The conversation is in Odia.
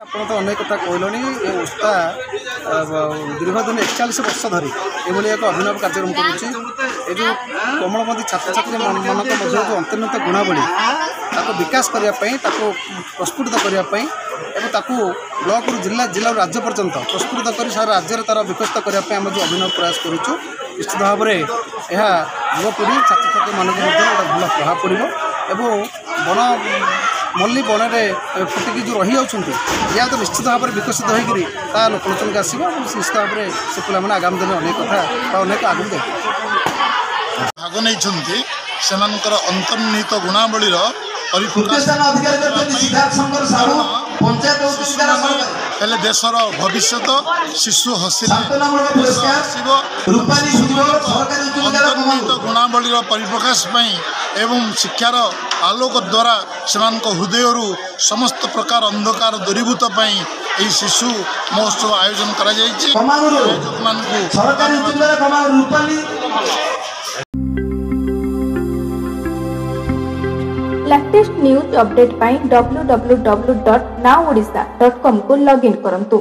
ଆପଣ ତ ଅନେକ କଥା କହିଲେଣି। ଏ ଓସ୍ତା ଦୀର୍ଘଦିନ 41 ବର୍ଷ ଧରି ଏଭଳି ଏକ ଅଭିନବ କାର୍ଯ୍ୟକ୍ରମ କରୁଛି। ଏ ଯେଉଁ କୋମଳମତି ଛାତ୍ରଛାତ୍ରୀମାନଙ୍କ ମଧ୍ୟରେ ଯେଉଁ ଅନ୍ତର୍ନିହିତ ଗୁଣାବଳୀ ତାକୁ ବିକାଶ କରିବା ପାଇଁ, ତାକୁ ପ୍ରସ୍ଫୁଟିତ କରିବା ପାଇଁ ଏବଂ ତାକୁ ବ୍ଲକରୁ ଜିଲ୍ଲାରୁ ରାଜ୍ୟ ପର୍ଯ୍ୟନ୍ତ ପ୍ରସ୍ଫୁଟିତ କରି ସାରା ରାଜ୍ୟରେ ତାର ବିକଶିତ କରିବା ପାଇଁ ଆମେ ଯେଉଁ ଅଭିନବ ପ୍ରୟାସ କରୁଛୁ, ନିଶ୍ଚିତ ଭାବରେ ଏହା ଯୁବପିଢ଼ି ଛାତ୍ରଛାତ୍ରୀମାନଙ୍କ ମଧ୍ୟରେ ଗୋଟେ ଭଲ ପ୍ରଭାବ ପଡ଼ିବ ଏବଂ ମଲ୍ଲି ବଣରେ ଫୁଟିକି ଯେଉଁ ରହିଯାଉଛନ୍ତି ଏହା ତ ନିଶ୍ଚିତ ଭାବରେ ବିକଶିତ ହୋଇକରି ତା ଲୋକଲୋଚନକୁ ଆସିବ ଏବଂ ନିଶ୍ଚିତ ଭାବରେ ସେ ପିଲାମାନେ ଆଗାମୀ ଦିନରେ ଅନେକ କଥା ବା ଅନେକ ଆଗକୁ ଦେବେ। ଭାଗ ନେଇଛନ୍ତି ସେମାନଙ୍କର ଅନ୍ତର୍ନିହିତ ଗୁଣାବଳୀର ପରିପ୍ରକାଶ ହେଲେ ଦେଶର ଭବିଷ୍ୟତ। ଶିଶୁ ହସିଲେ ଆସିବ। ଅନ୍ତର୍ନିହିତ ଗୁଣାବଳୀର ପରିପ୍ରକାଶ ପାଇଁ ଏବଂ ଶିକ୍ଷାର ଆଲୋକ ଦ୍ୱାରା ସେମାନଙ୍କ ହୃଦୟରୁ ସମସ୍ତ ପ୍ରକାର ଅନ୍ଧକାର ଦୂରୀଭୂତ ପାଇଁ ଏହି ଶିଶୁ ମହୋତ୍ସବ ଆୟୋଜନ କରାଯାଇଛି। ଆୟୋଜକମାନଙ୍କୁ लेटेस्ट न्यूज अपडेट पाई www.nowodisha.com को लॉगिन करंतु।